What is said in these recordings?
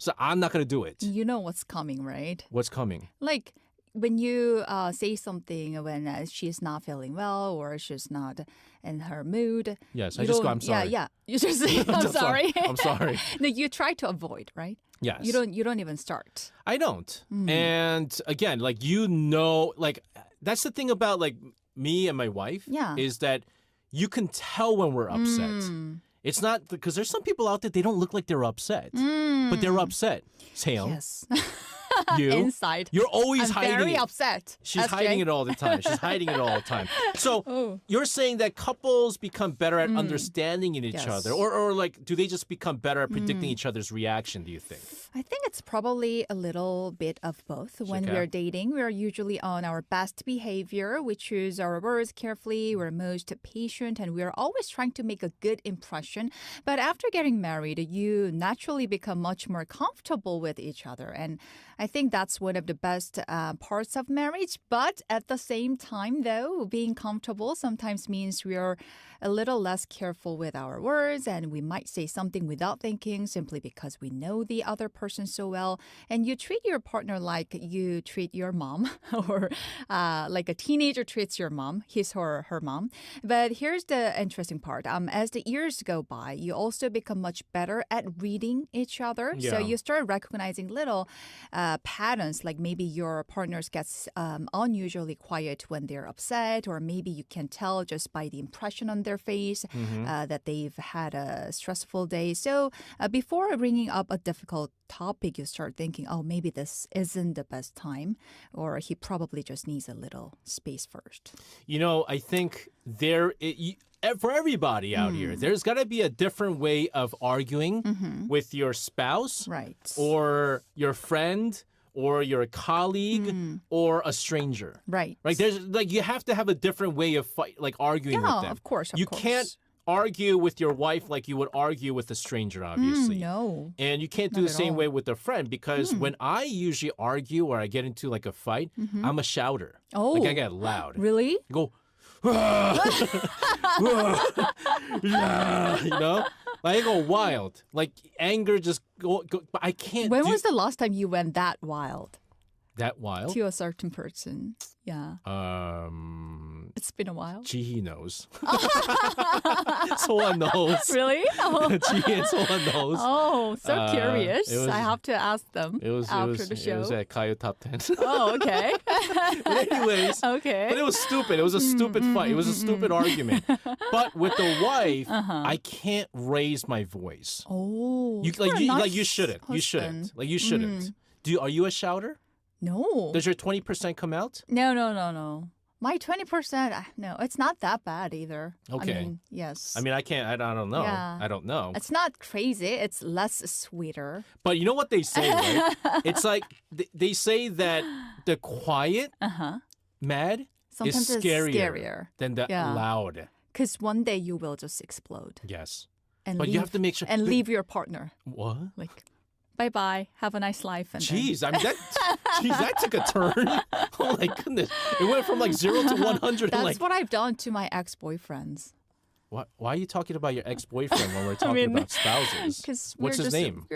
So I'm not going to do it. You know what's coming, right? What's coming? Like when you say something when she's not feeling well or she's not in her mood. Yes, I you just go, don't- I'm sorry. Yeah. You just say, I'm sorry. I'm sorry. No, you try to avoid, right? Yes. You don't even start. I don't. And again, like, you know, like, that's the thing about like me and my wife Yeah. is that you can tell when we're upset. It's not because there's some people out there, they don't look like they're upset, but they're upset. Seong, Yes. you, Inside. you're always I'm hiding very it. upset. She's SJ. hiding it all the time. She's hiding it all the time. So you're saying that couples become better at understanding in each Yes. other, or like, do they just become better at predicting each other's reaction? Do you think? I think it's probably a little bit of both. When Okay. we're dating, we're usually on our best behavior. We choose our words carefully. We're most patient, and we're always trying to make a good impression. But after getting married, you naturally become much more comfortable with each other. And I think that's one of the best parts of marriage. But at the same time, though, being comfortable sometimes means we're a little less careful with our words, and we might say something without thinking simply because we know the other person so well. And you treat your partner like you treat your mom, or like a teenager treats your mom, his or her mom. But here's the interesting part. As the years go by, you also become much better at reading each other. So Yeah. you start recognizing little patterns, like maybe your partners gets unusually quiet when they're upset, or maybe you can tell just by the impression on their face that they've had a stressful day. So before bringing up a difficult topic, you start thinking, oh, maybe this isn't the best time, or he probably just needs a little space first. You know, I think for everybody out here, there's got to be a different way of arguing with your spouse, Right. or your friend, or your colleague, or a stranger. Right. Right? There's like, you have to have a different way of arguing Yeah, with them. of course. You can't argue with your wife like you would argue with a stranger, obviously. No. And you can't do Not the at same all. way with a friend, because when I usually argue or I get into like a fight, I'm a shouter. Oh. Like, I get loud. Really? I go, you know? Like, I go wild. Like, anger just but I can't When do was the last time you went that wild that wild. to a certain person? Yeah. It's been a while. Jihee knows. Someone knows. Really? Oh, Jihee and someone knows. oh, so curious. it was- I have to ask them It was after the show. It was at Kayo Top 10. Oh, okay. But anyways, Okay. but it was stupid. It was a stupid fight. It was a stupid argument. But with the wife, I can't raise my voice. Oh, You you're a nice you shouldn't. You husband. shouldn't. Like, you shouldn't. Are you a shouter? No. Does your 20% come out? No. My 20%, no, it's not that bad either. Okay. I mean, yes. I mean, I can't. I don't know. Yeah. I don't know. It's not crazy. It's less sweeter. But you know what they say, right? It's like they say that the quiet, mad, Sometimes is it's scarier. than the Yeah. loud. Because one day you will just explode. Yes. And But leave, you have to make sure. and leave your partner. What? Like, bye-bye. Have a nice life. And then- Jeez, I mean that took a turn. Oh my goodness! It went from like 0 to 100. That's like, what I've done to my ex-boyfriends. why are you talking about your ex-boyfriend when we're talking about spouses? Because What's his name?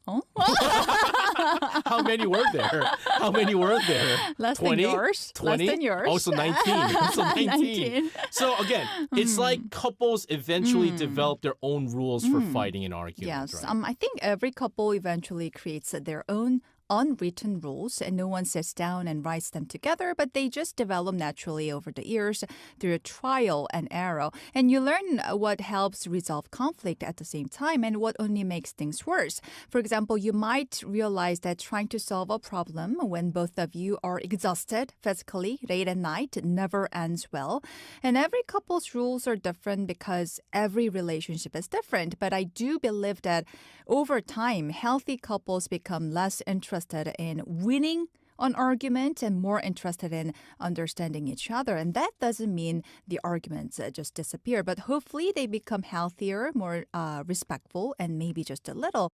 Oh, How many were there? How many were there? less 20? than yours. 20? Less than yours. Oh, so 19. So 19. 19. So again, it's like couples eventually develop their own rules for fighting and arguing. Yes, Right? I think every couple eventually creates their own unwritten rules, and no one sits down and writes them together, but they just develop naturally over the years through trial and error. And you learn what helps resolve conflict at the same time and what only makes things worse. For example, you might realize that trying to solve a problem when both of you are exhausted physically late at night never ends well. And every couple's rules are different because every relationship is different. But I do believe that over time, healthy couples become less interested in winning an argument and more interested in understanding each other. And that doesn't mean the arguments just disappear, but hopefully they become healthier, more respectful, and maybe just a little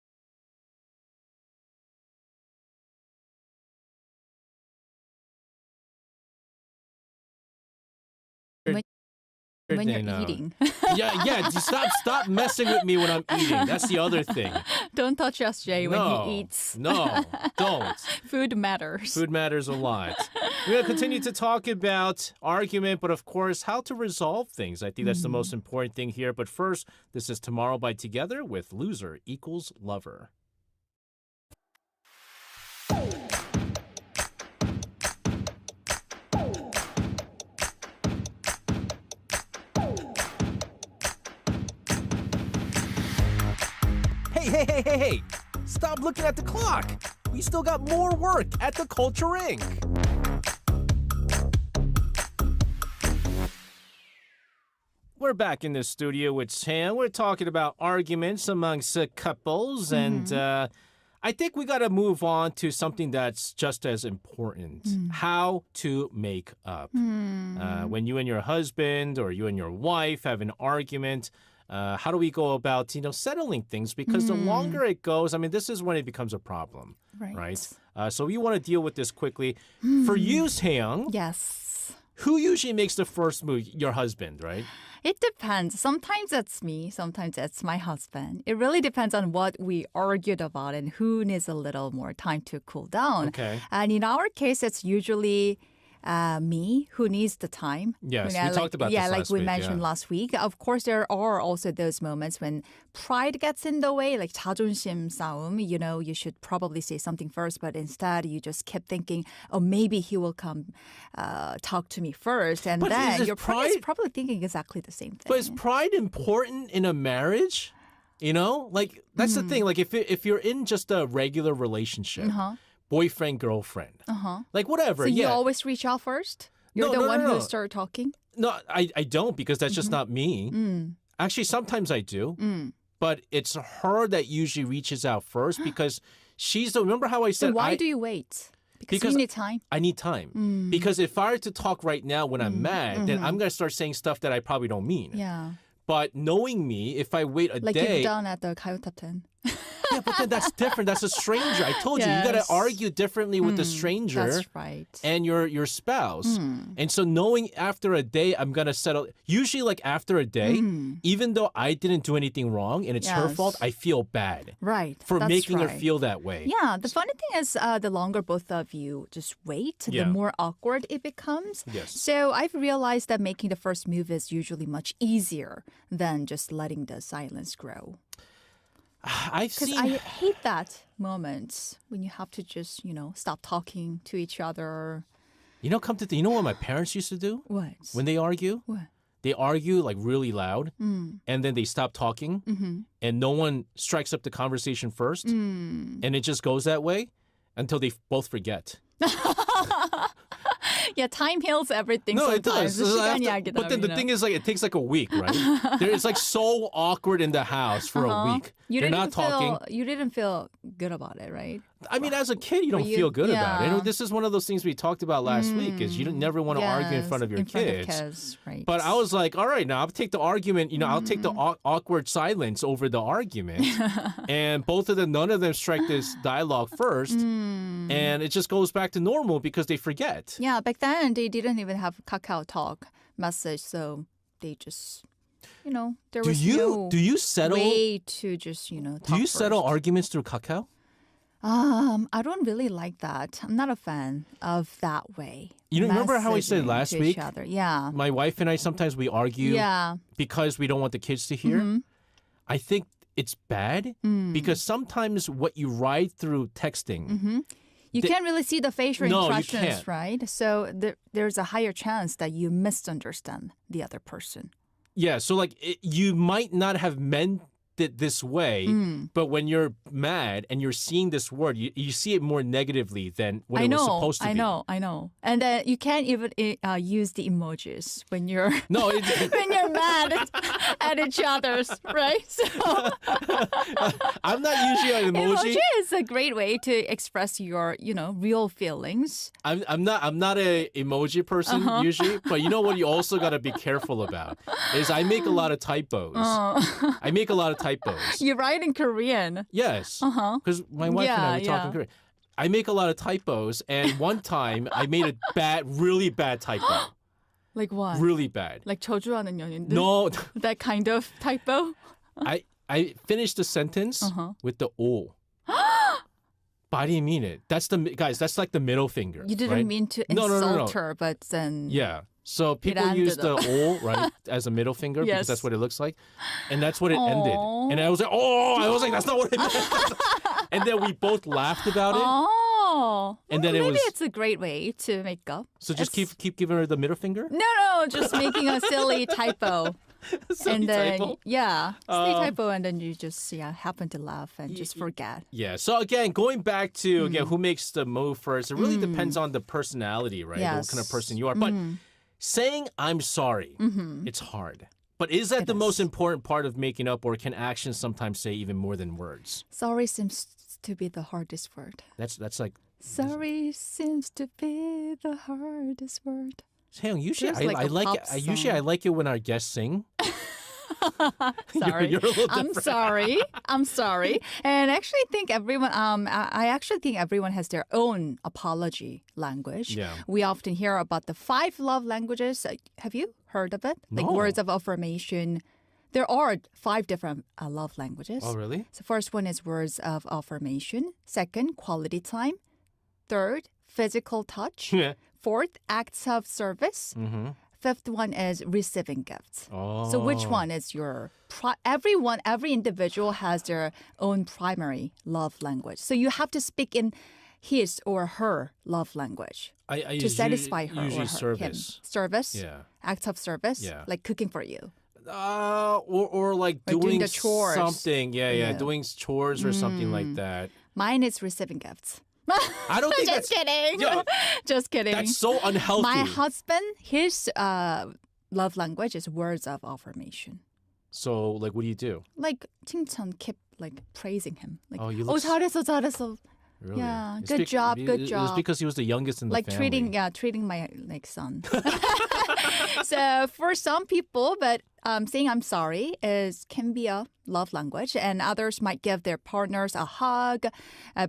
When you're And, eating. yeah. Just stop messing with me when I'm eating. That's the other thing. Don't touch SJ when No, he eats. no, don't. Food matters. Food matters a lot. We're going to continue to talk about argument, but of course, how to resolve things. I think that's the most important thing here. But first, this is Tomorrow by Together with Loser Equals Lover. Hey. Stop looking at the clock. We still got more work at the Culture Inc. We're back in the studio with Sam. We're talking about arguments amongst couples, and I think we got to move on to something that's just as important. How to make up. When you and your husband or you and your wife have an argument, how do we go about, settling things? Because the longer it goes, this is when it becomes a problem, right? So we want to deal with this quickly. For you, Seong, Yes. who usually makes the first move? Your husband, right? It depends. Sometimes it's me, sometimes it's my husband. It really depends on what we argued about and who needs a little more time to cool down. Okay. And in our case, it's usually me who needs the time. Yes, we talked about this last like we week, mentioned last week. Of course, there are also those moments when pride gets in the way, like 자존심 싸움. You should probably say something first, but instead you just kept thinking, oh, maybe he will come talk to me first. And But then is your pride is pride- probably thinking exactly the same thing. But is pride important in a marriage? That's the thing. Like if you're in just a regular relationship, boyfriend, girlfriend, like whatever. So you yeah. always reach out first? You're No, the one no. who start talking? No, I don't, because that's just not me. Actually, sometimes I do. But it's her that usually reaches out first because remember how I said So why do you wait? Because you need time? I need time. Because if I were to talk right now when I'm mad, then I'm going to start saying stuff that I probably don't mean. Yeah. But knowing me, if I wait a Like day... you've done at the Gayo Top 10. Yeah, but then that's different. That's a stranger. I told you, you got to Yes. argue differently with the stranger That's right. and your spouse. And so knowing after a day, I'm going to settle. Usually like after a day, even though I didn't do anything wrong and it's her Yes. fault, I feel bad Right. for That's making her right. feel that way. Yeah, the funny thing is the longer both of you just wait, Yeah. the more awkward it becomes. Yes. So I've realized that making the first move is usually much easier than just letting the silence grow. I've Because seen... I hate that moment when you have to just, stop talking to each other. You know what my parents used to do What? when they argue? What? They argue like really loud and then they stop talking and no one strikes up the conversation first and it just goes that way until they both forget. Yeah, time heals everything No, it sometimes. does. But Then the thing is, like, it takes like a week, right? It's like so awkward in the house for a week. They're not talking. You didn't feel good about it, right? As a kid, you don't you- feel good about it. yeah. This is one of those things we talked about last week. Is you never want to argue in front of your kids. Right. But I was like, all right, now I'll take the argument. I'll take the awkward silence over the argument, and none of them strike this dialogue first, and it just goes back to normal because they forget. Yeah, back then they didn't even have Kakao Talk message, so they just, there was no Do you settle? way to just, talk Do you settle first. arguments through Kakao? I don't really like that. I'm not a fan of that way. Remember how I said Messaging last to week? each other. Yeah. My wife and I sometimes we argue Yeah. because we don't want the kids to hear. I think it's bad because sometimes what you write through texting, You can't really see the facial No, you impressions, can't. right? So there's a higher chance that you misunderstand the other person. yeah, so like you might not have meant it this way, but when you're mad and you're seeing this word, you see it more negatively than what it was supposed to be. I know. And then you can't even use the emojis when you're No, when you're mad at each other's, right? So I'm not usually an emoji. emoji is a great way to express your, real feelings. I'm not a emoji person usually, but you know what you also got to be careful about is I make a lot of typos. I make a lot of typos. You write in Korean. Yes. Because my wife and I were talking Korean. I make a lot of typos, and one time I made a really bad typo. Like what? Really bad. Like 저주하는 연인들? No, That kind of typo? I finished the sentence with the O. But I didn't mean it. That's like the middle finger. You didn't right? mean to No, insult her, but then... Yeah. So people use the O, right, as a middle finger Yes. because that's what it looks like. And that's what it Aw. ended. And I was like, that's not what it meant. And then we both laughed about it. Oh. And Well, then it maybe was- it's a great way to make up. So just It's- keep giving her the middle finger? No, just making a silly typo. Silly and then, typo? yeah, silly typo, and then you just happen to laugh and just forget. Yeah. So again, going back to who makes the move first, it really depends on the personality, right? What kind of Yes. person you are. But saying I'm sorry, it's hard. But is that the most important part of making up, or can actions sometimes say even more than words? Sorry seems to be the hardest word. That's like Sorry seems to be the hardest word. Hey, usually There's like I a like pop it. Usually I song. like it when our guests sing. Sorry. You're a little I'm different. sorry. I'm sorry. And I actually think everyone I actually think everyone has their own apology language. Yeah. We often hear about the 5 love languages. Have you heard of it? Like No. words of affirmation. There are 5 different love languages. Oh, really? So first one is words of affirmation. Second, quality time. Third, physical touch. Yeah. Fourth, acts of service. Mm-hmm. Fifth one is receiving gifts. Oh. So which one is your every individual has their own primary love language. So you have to speak in his or her love language I to usually- satisfy her usually or him. service. Service? Yeah. Acts of service? Yeah. Like cooking for you. Or like Or doing doing the chores. something. Yeah, Yeah. doing chores or something like that. Mine is receiving gifts. I don't think Just that's kidding. Yeah. Just kidding. that's so unhealthy. My husband, his love language is words of affirmation. So like, what do you do? Like 칭찬, keep like praising him. Like, Oh, you look 잘했어, 잘했어. Really? Yeah, It's good job, good It was job. because he was the youngest in the Like family. treating my like son. So for some people, but saying I'm sorry can be a love language, and others might give their partners a hug,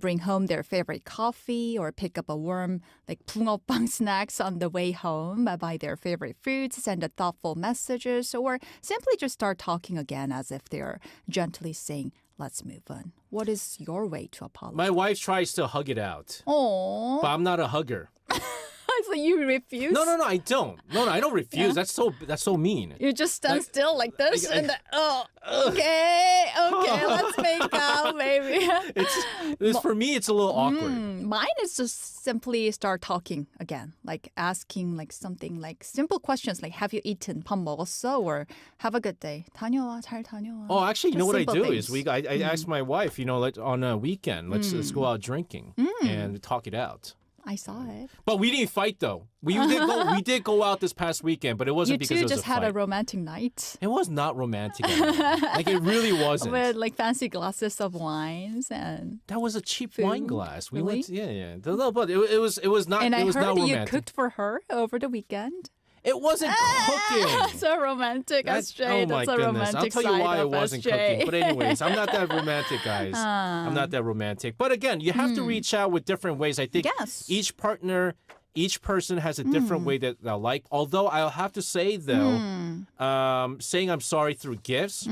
bring home their favorite coffee, or pick up a warm like 붕어빵 snacks on the way home, buy their favorite foods, send a thoughtful messages, or simply just start talking again as if they're gently saying, "Let's move on." What is your way to apologize? My wife tries to hug it out, Oh, but I'm not a hugger. so you refuse? No, I don't. No, I don't refuse. That's so mean. You just stand still like this, I- and okay, let's make out, baby. It's for me. It's a little awkward. Mine is just simply start talking again, like asking like something like simple questions like "Have you eaten? 밥 먹었어?" or "Have a good day. 다녀와, 잘 다녀와." Oh, actually, you know Just what I simple do is things. I asked my wife, like on a weekend, let's go out drinking and talk it out. I saw it. But we didn't fight though. We did go out this past weekend, but it wasn't You because two it was just a had fight. a romantic night It was not romantic at all. Like it really wasn't. with like fancy glasses of wines, and That was a cheap Food? wine glass. We Really? went, yeah. No, but it was not. and it I was heard not that you romantic. cooked for her over the weekend. It wasn't cooking. So romantic, SJ. Oh my That's a goodness! I'll romantic tell you side why of it wasn't SJ. cooking. But anyways, I'm not that romantic, guys. I'm not that romantic. But again, you have to reach out with different ways. I think Yes. each person has a different way that they'll like. Although I'll have to say though, saying I'm sorry through gifts,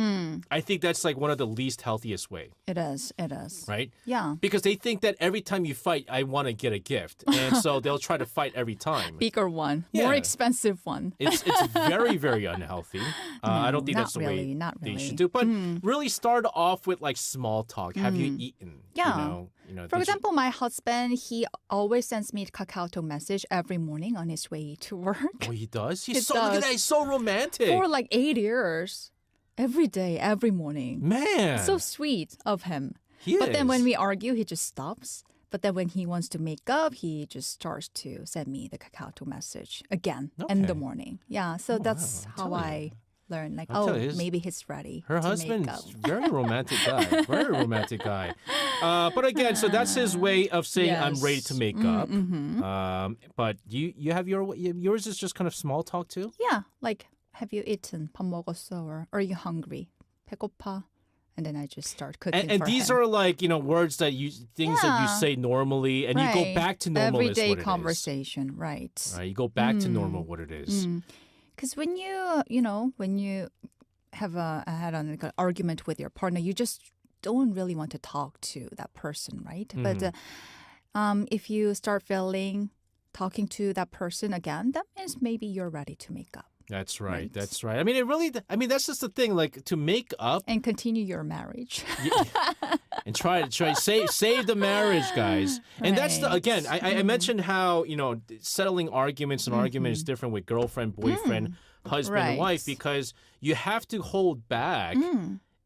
I think that's like one of the least healthiest way, It is. It is. right? Yeah. Because they think that every time you fight, I want to get a gift, and so they'll try to fight every time. Bigger one, Yeah. more expensive one. It's very, very unhealthy. I don't think not that's the really, way not they really. should do. But really start off with like small talk. Have you eaten? Yeah. You know. For did you- example, my husband, he always sends me a Kakao message every morning on his way to work. Oh, he does. He Look at does. that. He's so romantic. For like 8 years. Every day, every morning. Man. So sweet of him. he But then is. when we argue, he just stops. But then when he wants to make up, he just starts to send me the Kakao message again in the Okay. morning. Yeah, so that's wow, I'll how tell I learned. Like, I'll tell you, maybe he's ready Her to husband's make up. very romantic guy. Very romantic guy. But again, so that's his way of saying I'm ready to Yes. make up. But you have yours is just kind of small talk too. Yeah, like, have you eaten? 밥 먹었어? Or are you hungry? 배고파? And then I just start cooking And for these him. are like words that things that you Yeah. say normally, and you go Right. back to normal. Everyday what it is. conversation, right. Right, you go back to normal what it is. Because when when you had an argument with your partner, you just don't really want to talk to that person, right? But if you start feeling talking to that person again, that means maybe you're ready to make up. That's right. Right. That's right. I mean, that's just the thing. Like to make up And continue your marriage. and try to save the marriage, guys. And that's Right. again, I mentioned how settling arguments and argument is different with girlfriend, boyfriend, husband, and Right. wife because you have to hold back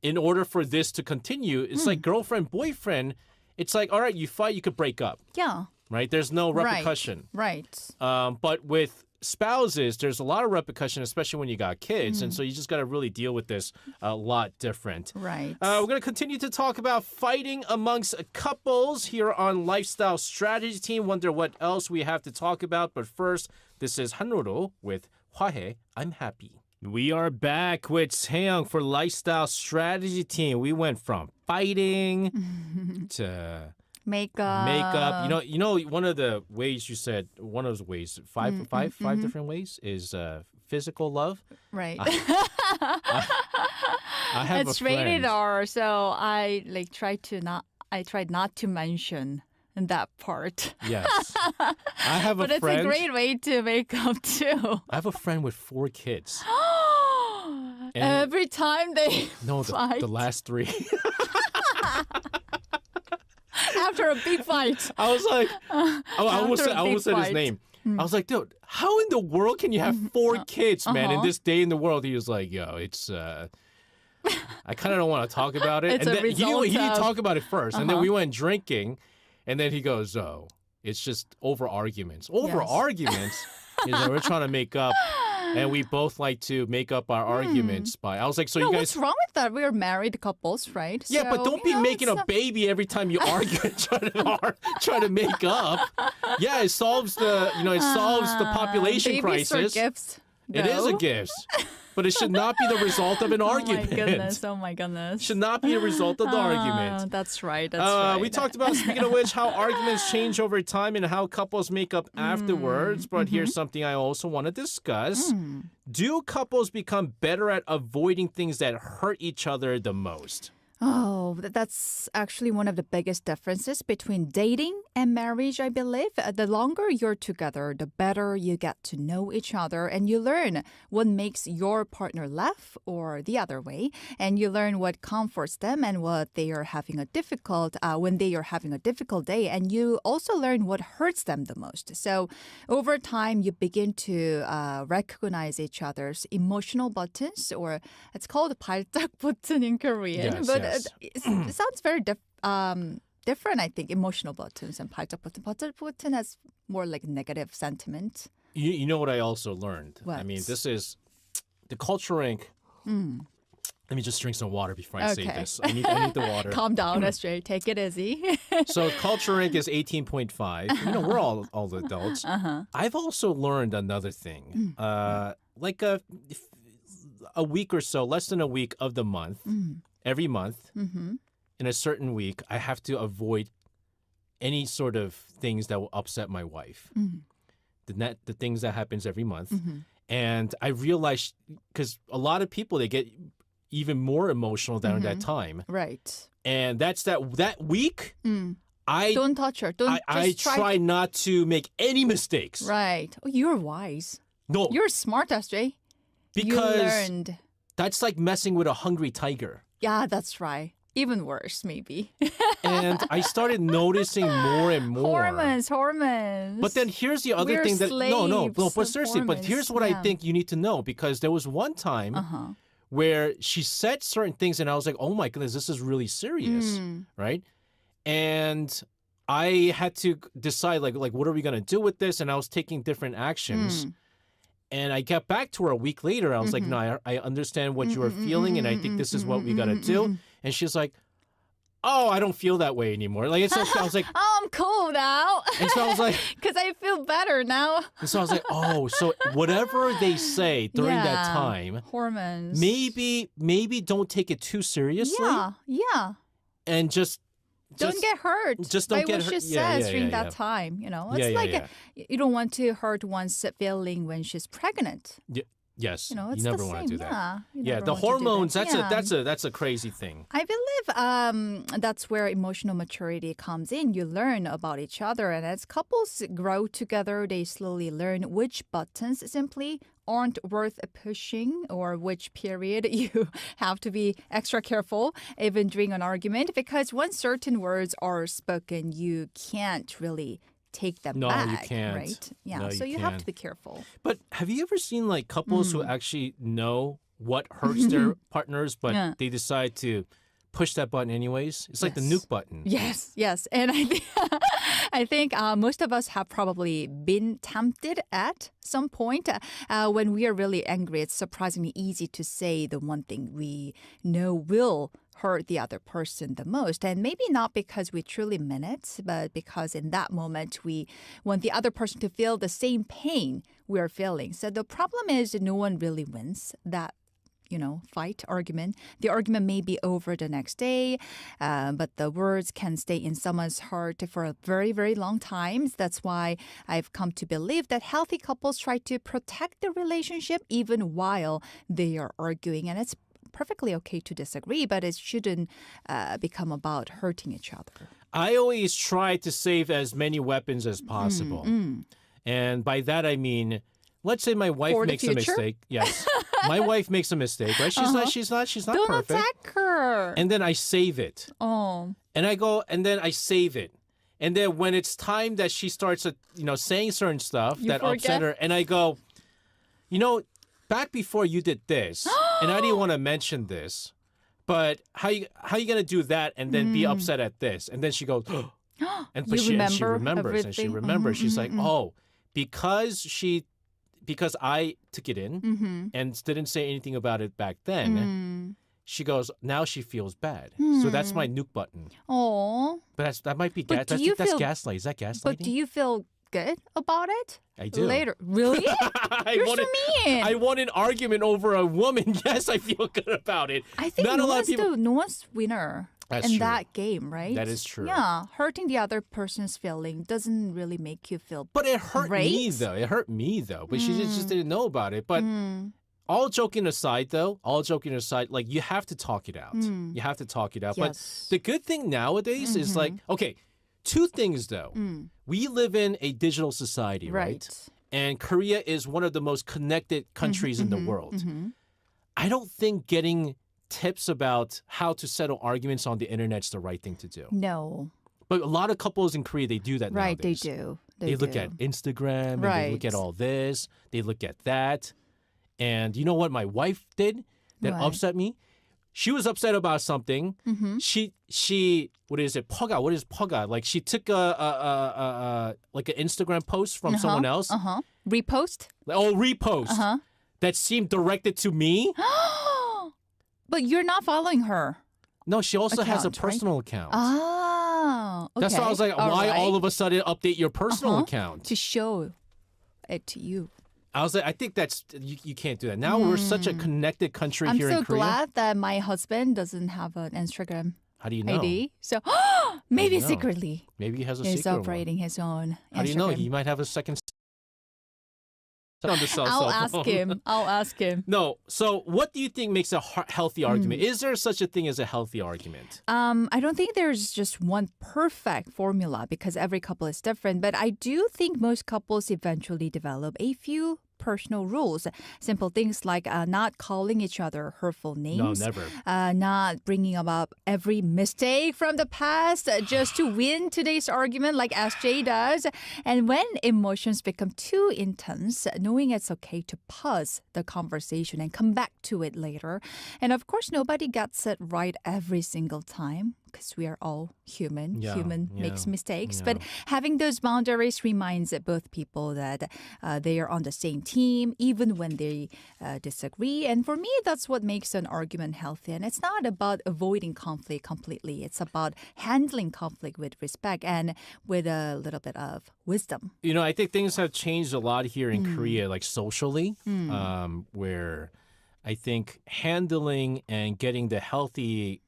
in order for this to continue. It's like girlfriend, boyfriend. It's like all right, you fight, you could break up, Yeah. right? There's no Right. repercussion. Right. But with spouses, there's a lot of repercussion, especially when you got kids. And so you just got to really deal with this a lot different. Right. We're going to continue to talk about fighting amongst couples here on Lifestyle Strategy Team. Wonder what else we have to talk about. But first, this is Hanrodo with 화해, I'm happy. We are back with Seong for Lifestyle Strategy Team. We went from fighting to... Makeup. makeup. You know, one of the ways you said, one of those ways, five different ways is physical love. Right. I have It's a friend. rated R, so I tried not to mention that part. Yes, I have a But it's friend. a great way to make up too. I have a friend with 4 kids. And- Every time they No, fight the last 3. after a big fight. I was like, I almost After a big said his fight. name. I was like, dude, how in the world can you have 4 kids, man? In this day in the world, he was like, yo, it's. I kind of don't want to talk about it. It's and a then he didn't result of- talk about it first, and then we went drinking, and then he goes, "Oh, it's just over arguments. Over Yes. arguments is that we're trying to make up, and we both like to make up our arguments by." I was like, "So No, you guys." what's wrong with that? We're married couples, right? Yeah, but So, don't be making it's a baby every time you argue and try to make up. Yeah, it solves the population babies crisis. Are gifts, It is a though. gift, but it should not be the result of an argument. Oh my goodness. Should not be a result of the argument. That's right. That's right. We talked about, speaking of which, how arguments change over time and how couples make up afterwards. But here's something I also want to discuss. Do couples become better at avoiding things that hurt each other the most? Oh, that's actually one of the biggest differences between dating and marriage, I believe. The longer you're together, the better you get to know each other and you learn what makes your partner laugh or the other way. And you learn what comforts them and what they are having when they are having a difficult day. And you also learn what hurts them the most. So over time, you begin to recognize each other's emotional buttons, or it's called 발작 button in Korean. Yes, but yes. it sounds very different, I think, emotional buttons and 발작 button. 발작 button has more like negative sentiment. You know what I also learned? I What? mean, this is the Culture Rank. Let me just drink some water before I say Okay. this. I need the water. Calm down, SJ. Take it easy. So Culture Rank is 18.5. You know, we're all adults. I've also learned another thing. Like a week or so, less than a week of the month, every month, in a certain week, I have to avoid any sort of things that will upset my wife. The things that happens every month. And I realized, because a lot of people, they get even more emotional during that time. Right. And that's that week, I Don't touch her. Don't I just try not to make any mistakes. Right. Oh, you're wise. No, You're smart, SJ. You because learned. that's like messing with a hungry tiger. Yeah, that's right. Even worse, maybe. And I started noticing more and more. Hormones. But then here's the other We're thing that no, slaves but of seriously, but here's hormones. what I Yeah. think you need to know, because there was one time where she said certain things and I was like, oh my goodness, this is really serious, right? And I had to decide like what are we gonna do with this? And I was taking different actions. And I got back to her a week later. I was like, no, I understand what you are feeling, and I think this is what we gotta do. And she's like, oh, I don't feel that way anymore. Like, it's like, I was like, Oh, I'm cool now. and so I was like, Because I feel better now. and so I was like, oh, so whatever they say during that Yeah. time, Hormones. maybe don't take it too seriously, Yeah. and just Don't get hurt just don't by get what she hurt. says Yeah, during yeah, that time. You know, Yeah, it's yeah, like yeah. you don't want to hurt one's feeling when she's pregnant. Yes, You know, you it's never the want same. to do that. Yeah, you Yeah, never the want to do that. hormones, Yeah. that's a crazy thing. I believe that's where emotional maturity comes in. You learn about each other, and as couples grow together, they slowly learn which buttons simply aren't worth pushing or which period you have to be extra careful even during an argument because once certain words are spoken, you can't really take them No, you back, can't. right? Yeah, No, so you you have to can't. be careful. But have you ever seen like couples who Mm. actually know what hurts their partners, but Yeah. they decide to push that button anyways? It's like the Yes. nuke button. Yes, yes. And I think, I think most of us have probably been tempted at some point. When we are really angry, it's surprisingly easy to say the one thing we know will hurt the other person the most. And maybe not because we truly mean it, but because in that moment we want the other person to feel the same pain we are feeling. So the problem is no one really wins that fight, argument. The argument may be over the next day, but the words can stay in someone's heart for a very, very long time. That's why I've come to believe that healthy couples try to protect the relationship even while they are arguing. And it's perfectly okay to disagree, but it shouldn't become about hurting each other. I always try to save as many weapons as possible. And by that I mean, let's say my wife For the makes a future? mistake. Yes. My wife makes a mistake, right? She's not Don't perfect. attack her. And then I save it. Oh. And I go and then I save it. And then when it's time that she starts saying certain stuff You that upset forget? her, and I go, back before you did this, and I didn't want to mention this, but how you gonna do that and then be upset at this? And then she goes, and You she remember remembers and she everything? remembers. Mhm, She's mhm, like, mhm. oh, because I took it in Mm-hmm. and didn't say anything about it back then. Mm. She goes, now she feels bad. So that's my nuke button. Oh. But that might be But do you that's feel- gaslight. Is that gaslighting? But do you feel good about it? I do. Later. Really? I You're won so it- mean. I won an argument over a woman. Yes, I feel good about it. I think Not a lot of people. no one's winner That's in true. that game, right? That is true. Yeah. Hurting the other person's feeling doesn't really make you feel But it hurt me Right? though. It hurt me though. But she just didn't know about it. But all joking aside, like you have to talk it out. You have to talk it out. Yes. But the good thing nowadays is like, okay, two things though. We live in a digital society, right? And Korea is one of the most connected countries in the world. I don't think getting tips about how to settle arguments on the internet is the right thing to do. No. But a lot of couples in Korea, they do that Right, nowadays. they do. They look do. at Instagram, and they look Right. at all this, they look at that. And you know what my wife did that What? upset me? She was upset about something. She what is it? Poga. What is poga? Like she took like an Instagram post from someone else. Repost? Oh, repost. That seemed directed to me. But you're not following her. No, she also has a Account, right? personal account. Oh, okay. That's why I was like, why all of a sudden update your personal account? To show it to you. I was like, I think that's you can't do that. Now we're such a connected country I'm here so in Korea. glad that my husband doesn't have an Instagram How do you know? ID. So maybe know? secretly Maybe he has a he's secret one. operating his own How do you know? Instagram. He might have a second on the cell I'll cell ask phone. him. I'll ask him. No. So what do you think makes a healthy argument? Is there such a thing as a healthy argument? I don't think there's just one perfect formula because every couple is different, but I do think most couples eventually develop a few personal rules. Simple things like not calling each other hurtful names. No, never. Not bringing up every mistake from the past just to win today's argument like SJ does. And when emotions become too intense, knowing it's okay to pause the conversation and come back to it later. And of course, nobody gets it right every single time because we are all human. Yeah, Human yeah, makes mistakes. yeah. But having those boundaries reminds both people that they are on the same team, even when they disagree. And for me, that's what makes an argument healthy. And it's not about avoiding conflict completely. It's about handling conflict with respect and with a little bit of wisdom. You know, I think things have changed a lot here in Korea, like socially, where I think handling and getting the healthy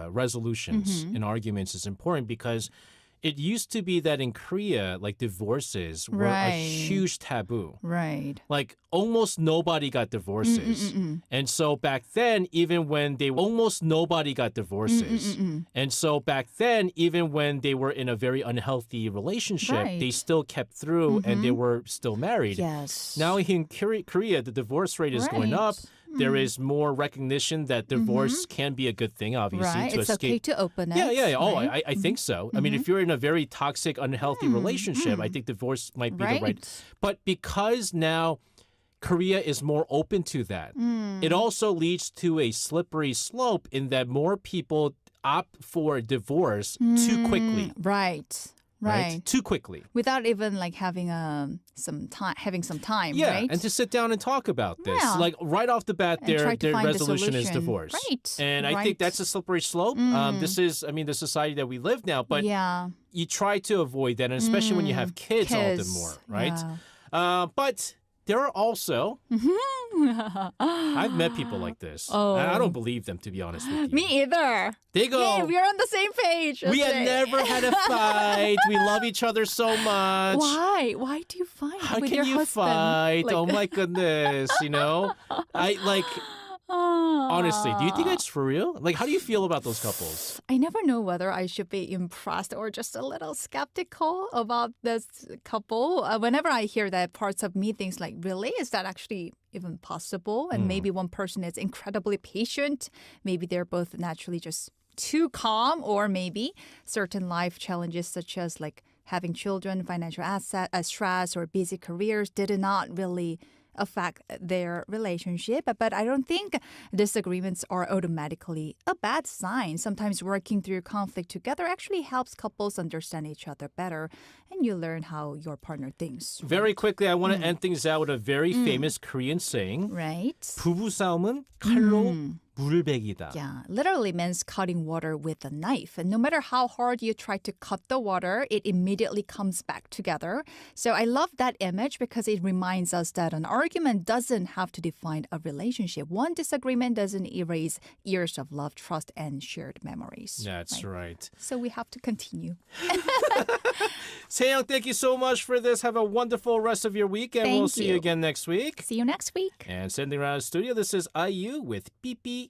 resolutions in arguments is important because it used to be that in Korea, like divorces were a Right. huge taboo. Right. Like almost nobody got divorces. And so back then, even when almost nobody got divorces. And so back then, even when they were in a very unhealthy relationship, Right. they still kept through and they were still married. Yes. Now in Korea, the divorce rate is going up. There is more recognition that divorce can be a good thing, obviously, Right. to It's escape. okay to open it. Yeah. Oh, right? I think so. I mean, if you're in a very toxic, unhealthy relationship, I think divorce might be the right. But because now Korea is more open to that, it also leads to a slippery slope in that more people opt for divorce too quickly. Right. Right. Too quickly. Without even like having some time, Yeah, right? and to sit down and talk about this. Yeah. Like right off the bat, And try their to find a resolution is solution. divorce. Right, And I right. think that's a slippery slope. This is, I mean, the society that we live now, but yeah. you try to avoid that, and especially when you have kids all the more, right? Yeah. But there are also, I've met people like this. Oh. And I don't believe them, to be honest with you. Me either. They go, Yay, we're on the same page. we That's had it. never had a fight. We love each other so much. Why? Why do you fight How with can your you husband? fight? Like- Oh my goodness, you know? I like honestly, do you think that's for real? Like how do you feel about those couples? I never know whether I should be impressed or just a little skeptical about this couple. Whenever I hear that, parts of me thinks like, really? Is that actually even possible? And maybe one person is incredibly patient. Maybe they're both naturally just too calm, or maybe certain life challenges such as like having children, financial stress, or busy careers did not really affect their relationship. But I don't think disagreements are automatically a bad sign. Sometimes working through conflict together actually helps couples understand each other better, and you learn how your partner thinks. Very quickly, I want to end things out with a very famous Korean saying. Right? 부부싸움은 칼로 물을 베기다. Yeah, literally means cutting water with a knife. And no matter how hard you try to cut the water, it immediately comes back together. So I love that image because it reminds us that an argument doesn't have to define a relationship. One disagreement doesn't erase years of love, trust, and shared memories. That's right. So we have to continue. Taeyang, thank you so much for this. Have a wonderful rest of your week, and we'll Thank see you you. again next week. See you next week. And sending around the studio, this is IU with Beep Beep.